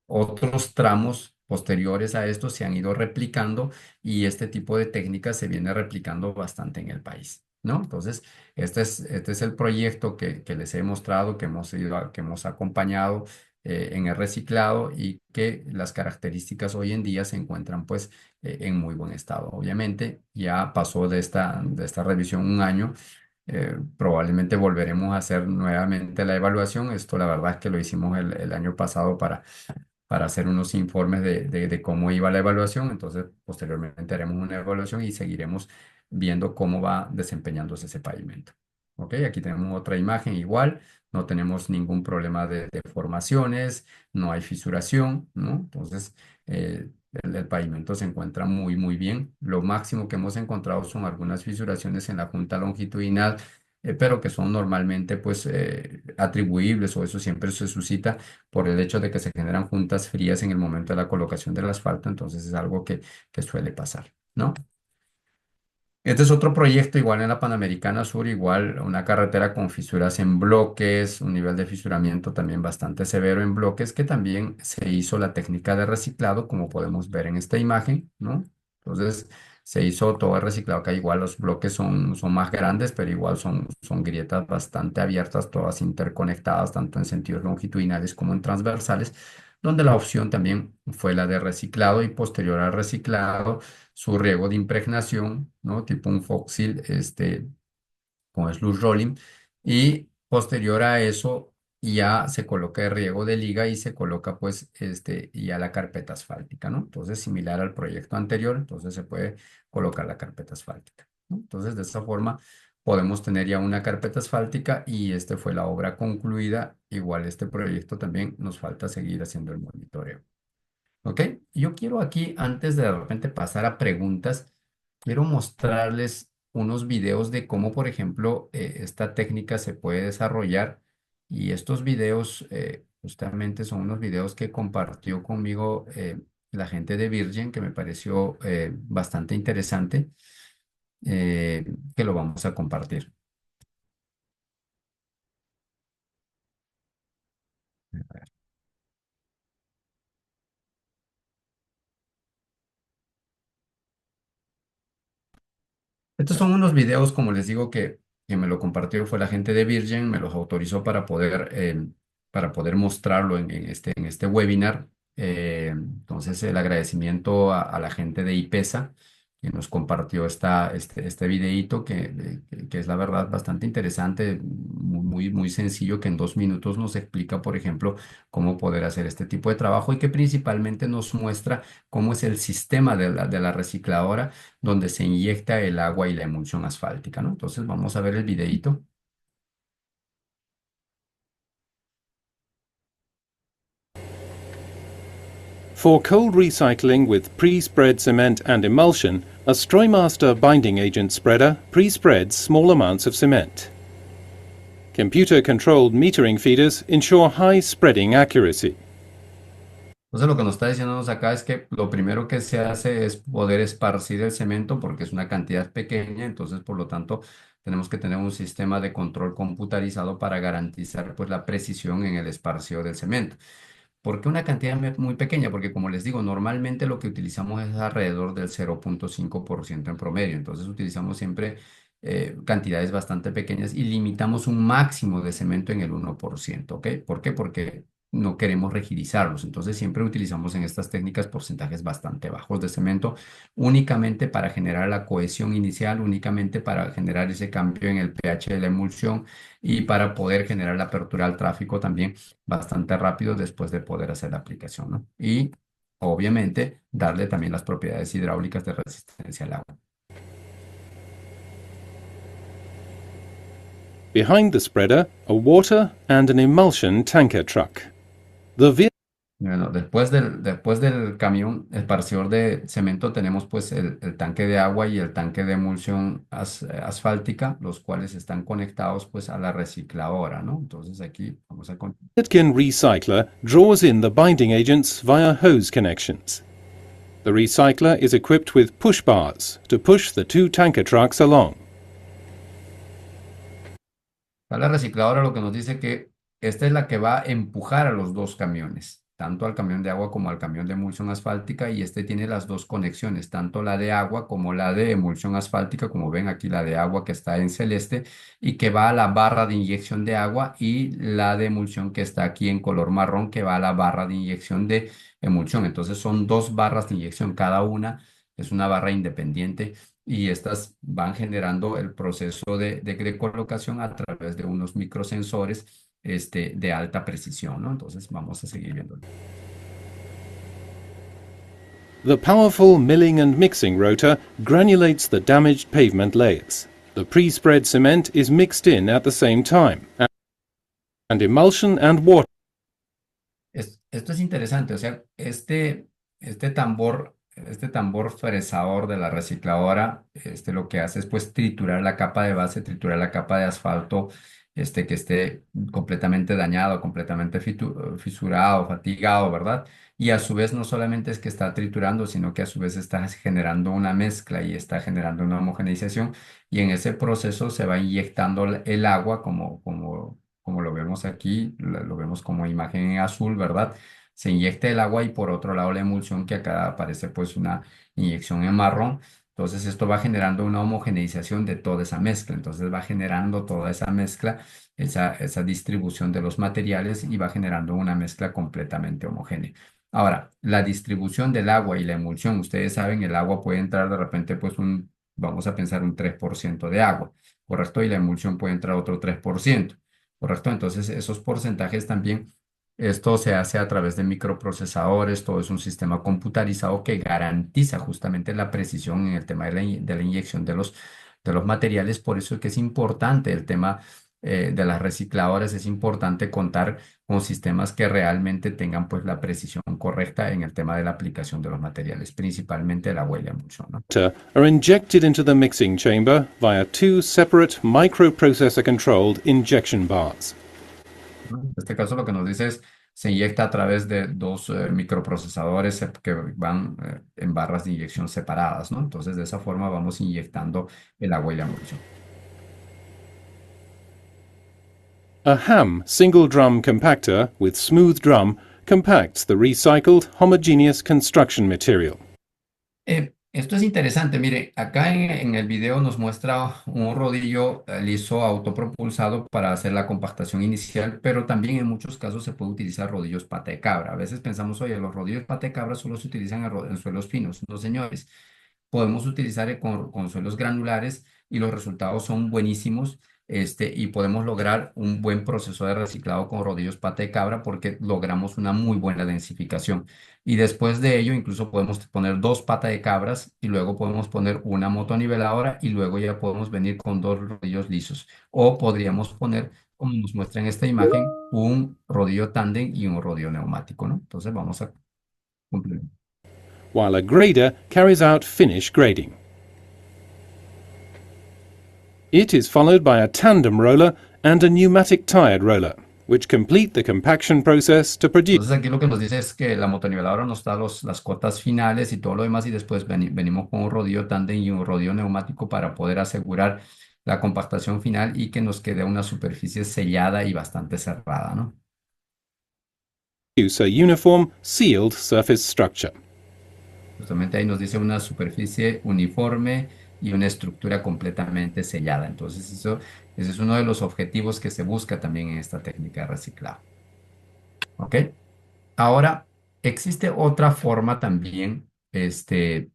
otros tramos posteriores a esto se han ido replicando y este tipo de técnicas se viene replicando bastante en el país, ¿no? Entonces, este es el proyecto que les he mostrado, que hemos acompañado en el reciclado y que las características hoy en día se encuentran pues en muy buen estado. Obviamente, ya pasó de esta revisión un año. Probablemente volveremos a hacer nuevamente la evaluación. Esto la verdad es que lo hicimos el año pasado para hacer unos informes de cómo iba la evaluación. Entonces, posteriormente haremos una evaluación y seguiremos viendo cómo va desempeñándose ese pavimento. ¿Ok? Aquí tenemos otra imagen igual. No tenemos ningún problema de deformaciones, no hay fisuración, ¿no? Entonces, el pavimento se encuentra muy, muy bien. Lo máximo que hemos encontrado son algunas fisuraciones en la junta longitudinal, pero que son normalmente pues atribuibles o eso siempre se suscita por el hecho de que se generan juntas frías en el momento de la colocación del asfalto, entonces es algo que suele pasar, ¿no? Este es otro proyecto igual en la Panamericana Sur, igual una carretera con fisuras en bloques, un nivel de fisuramiento también bastante severo en bloques, que también se hizo la técnica de reciclado, como podemos ver en esta imagen, ¿no? Entonces se hizo todo el reciclado, que igual los bloques son más grandes, pero igual son grietas bastante abiertas, todas interconectadas, tanto en sentidos longitudinales como en transversales, donde la opción también fue la de reciclado y posterior al reciclado su riego de impregnación, ¿no? Tipo un fósil, con slush rolling. Y posterior a eso ya se coloca el riego de liga y se coloca pues ya la carpeta asfáltica, ¿no? Entonces, similar al proyecto anterior, entonces se puede colocar la carpeta asfáltica, ¿no? Entonces, de esta forma podemos tener ya una carpeta asfáltica y esta fue la obra concluida. Igual este proyecto también nos falta seguir haciendo el monitoreo. ¿Ok? Yo quiero aquí, antes de repente pasar a preguntas, quiero mostrarles unos videos de cómo, por ejemplo, esta técnica se puede desarrollar. Y estos videos justamente son unos videos que compartió conmigo la gente de Virgin, que me pareció bastante interesante, eh, que lo vamos a compartir. Estos son unos videos, como les digo, que me lo compartió fue la gente de Virgin, me los autorizó para poder mostrarlo en este webinar. Entonces, el agradecimiento a la gente de IPESA que nos compartió este videíto que es la verdad bastante interesante, muy sencillo, que en 2 minutos nos explica, por ejemplo, cómo poder hacer este tipo de trabajo y que principalmente nos muestra cómo es el sistema de la recicladora donde se inyecta el agua y la emulsión asfáltica, ¿no? Entonces vamos a ver el videíto. For cold recycling with pre-spread cement and emulsion, a Streumaster binding agent spreader pre-spreads small amounts of cement. Computer-controlled metering feeders ensure high spreading accuracy. Entonces lo que nos está diciéndonos acá es que lo primero que se hace es poder esparcir el cemento porque es una cantidad pequeña, entonces por lo tanto tenemos que tener un sistema de control computarizado para garantizar pues la precisión en el esparcio del cemento. ¿Por qué una cantidad muy pequeña? Porque como les digo, normalmente lo que utilizamos es alrededor del 0,5% en promedio. Entonces utilizamos siempre cantidades bastante pequeñas y limitamos un máximo de cemento en el 1%. ¿Ok? ¿Por qué? Porque no queremos rigidizarlos. Entonces siempre utilizamos en estas técnicas porcentajes bastante bajos de cemento únicamente para generar la cohesión inicial, únicamente para generar ese cambio en el pH de la emulsión y para poder generar la apertura al tráfico también bastante rápido después de poder hacer la aplicación, ¿no? Y obviamente darle también las propiedades hidráulicas de resistencia al agua. Behind the spreader, a water and an emulsion tanker truck. The Bueno, después del camión esparcidor de cemento tenemos pues el tanque de agua y el tanque de emulsión asfáltica, los cuales están conectados pues a la recicladora, ¿no? Entonces aquí vamos a... Wirtgen recycler draws in the binding agents via hose connections. The recycler is equipped with push bars to push the two tanker trucks along. La recicladora lo que nos dice que esta es la que va a empujar a los dos camiones, tanto al camión de agua como al camión de emulsión asfáltica, y este tiene las dos conexiones, tanto la de agua como la de emulsión asfáltica, como ven aquí la de agua que está en celeste y que va a la barra de inyección de agua, y la de emulsión que está aquí en color marrón que va a la barra de inyección de emulsión. Entonces son dos barras de inyección, cada una es una barra independiente y estas van generando el proceso de colocación a través de unos microsensores de alta precisión, ¿no? Entonces vamos a seguir viendo. The powerful milling and mixing rotor granulates the damaged pavement layers. The pre-spread cement is mixed in at the same time, and emulsion and water. Esto es interesante, o sea, este tambor fresador de la recicladora, lo que hace es pues triturar la capa de base, triturar la capa de asfalto, que esté completamente dañado, completamente fisurado, fatigado, ¿verdad? Y a su vez no solamente es que está triturando, sino que a su vez está generando una mezcla y está generando una homogeneización, y en ese proceso se va inyectando el agua como lo vemos aquí, lo vemos como imagen en azul, ¿verdad? Se inyecta el agua y por otro lado la emulsión, que acá aparece pues una inyección en marrón. Entonces esto va generando una homogeneización de toda esa mezcla. Entonces va generando toda esa mezcla, esa distribución de los materiales, y va generando una mezcla completamente homogénea. Ahora, la distribución del agua y la emulsión, ustedes saben, el agua puede entrar de repente pues vamos a pensar un 3% de agua, ¿correcto? Y la emulsión puede entrar otro 3%. ¿Correcto? Entonces, esos porcentajes también, esto se hace a través de microprocesadores, todo es un sistema computarizado que garantiza justamente la precisión en el tema de la inyección de los materiales. Por eso es que es importante el tema de las recicladoras, es importante contar con sistemas que realmente tengan pues la precisión correcta en el tema de la aplicación de los materiales, principalmente la huella de emulsión, ¿no? Are injected into the mixing chamber via two separate microprocessor-controlled injection bars. ¿No? En este caso lo que nos dice es, se inyecta a través de dos microprocesadores que van en barras de inyección separadas, ¿no? Entonces de esa forma vamos inyectando el agua y la emulsión. A Ham single drum compactor with smooth drum compacts the recycled homogeneous construction material. Esto es interesante, mire, acá en el video nos muestra un rodillo liso autopropulsado para hacer la compactación inicial, pero también en muchos casos se puede utilizar rodillos pata de cabra. A veces pensamos, oye, los rodillos pata de cabra solo se utilizan en suelos finos. No, señores, podemos utilizar con suelos granulares y los resultados son buenísimos. Y podemos lograr un buen proceso de reciclado con rodillos pata de cabra porque logramos una muy buena densificación. Y después de ello, incluso podemos poner dos patas de cabras y luego podemos poner una motoniveladora y luego ya podemos venir con dos rodillos lisos. O podríamos poner, como nos muestra en esta imagen, un rodillo tándem y un rodillo neumático, ¿no? Entonces vamos a cumplir. While a grader carries out finish grading. It is followed by a tandem roller and a pneumatic tired roller, which complete the compaction process to produce Entonces aquí lo que nos dice es que la motoniveladora nos da las cotas finales y todo lo demás y después venimos con un rodillo tándem y un rodillo neumático para poder asegurar la compactación final y que nos quede una superficie sellada y bastante cerrada, ¿no? a uniform, sealed surface structure. Justamente ahí nos dice una superficie uniforme y una estructura completamente sellada. Entonces ese es uno de los objetivos que se busca también en esta técnica de reciclado. ¿Ok? Ahora, existe otra forma también, de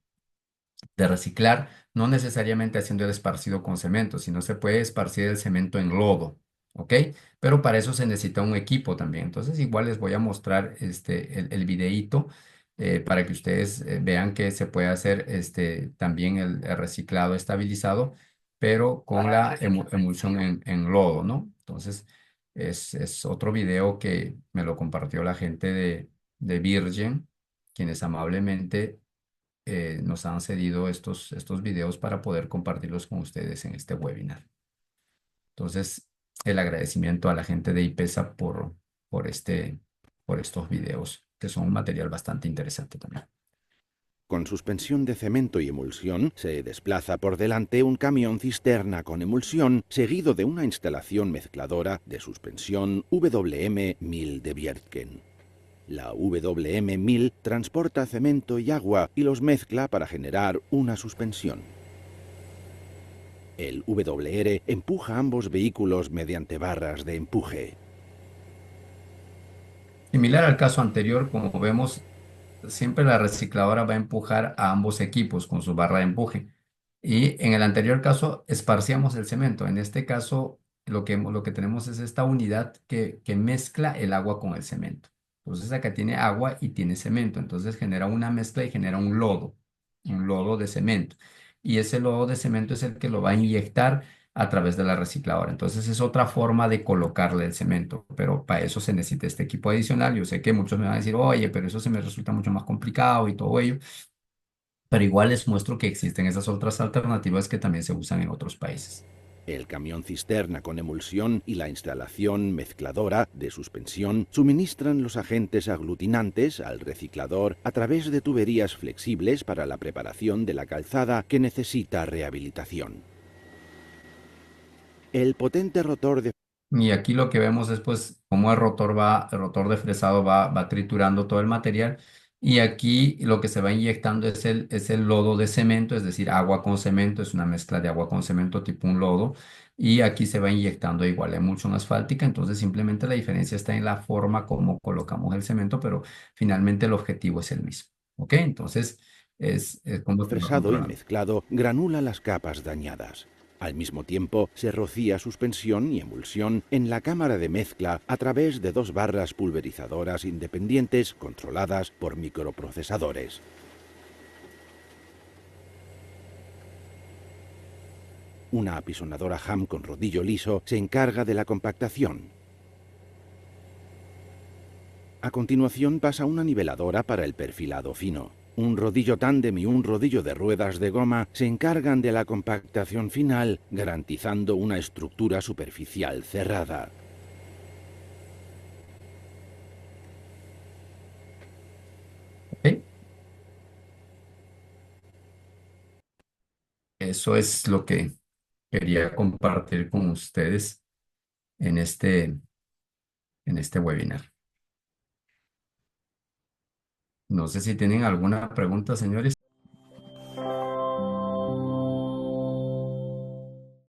reciclar, no necesariamente haciendo el esparcido con cemento, sino se puede esparcir el cemento en lodo, ¿ok? Pero para eso se necesita un equipo también. Entonces, igual les voy a mostrar el videíto para que ustedes vean que se puede hacer también el reciclado estabilizado, pero con la emulsión en lodo, ¿no? Entonces, es otro video que me lo compartió la gente de Virgin, quienes amablemente nos han cedido estos videos para poder compartirlos con ustedes en este webinar. Entonces, el agradecimiento a la gente de IPESA por estos videos, que son un material bastante interesante también. Con suspensión de cemento y emulsión, se desplaza por delante un camión cisterna con emulsión, seguido de una instalación mezcladora de suspensión WM1000 de Bjerken. La WM1000 transporta cemento y agua y los mezcla para generar una suspensión. El WR empuja ambos vehículos mediante barras de empuje. Similar al caso anterior, como vemos, siempre la recicladora va a empujar a ambos equipos con su barra de empuje. Y en el anterior caso, esparcíamos el cemento. En este caso, lo que tenemos es esta unidad que mezcla el agua con el cemento. Entonces, acá tiene agua y tiene cemento. Entonces, genera una mezcla y genera un lodo de cemento. Y ese lodo de cemento es el que lo va a inyectar a través de la recicladora. Entonces, es otra forma de colocarle el cemento. Pero para eso se necesita este equipo adicional. Yo sé que muchos me van a decir, oye, pero eso se me resulta mucho más complicado y todo ello, pero igual les muestro que existen esas otras alternativas que también se usan en otros países. El camión cisterna con emulsión y la instalación mezcladora de suspensión suministran los agentes aglutinantes al reciclador a través de tuberías flexibles para la preparación de la calzada que necesita rehabilitación. El potente rotor de Y aquí lo que vemos es pues cómo el rotor de fresado va triturando todo el material. Y aquí lo que se va inyectando es el lodo de cemento, es decir, agua con cemento, es una mezcla de agua con cemento tipo un lodo. Y aquí se va inyectando igual emulsión asfáltica, entonces simplemente la diferencia está en la forma como colocamos el cemento, pero finalmente el objetivo es el mismo. ¿Ok? Entonces es como se va fresado y controlando. mezclado granula las capas dañadas. Al mismo tiempo, se rocía suspensión y emulsión en la cámara de mezcla a través de dos barras pulverizadoras independientes controladas por microprocesadores. Una apisonadora Ham con rodillo liso se encarga de la compactación. A continuación pasa una niveladora para el perfilado fino. Un rodillo tándem y un rodillo de ruedas de goma se encargan de la compactación final, garantizando una estructura superficial cerrada. ¿Ok? Eso es lo que quería compartir con ustedes en este webinar. No sé si tienen alguna pregunta, señores.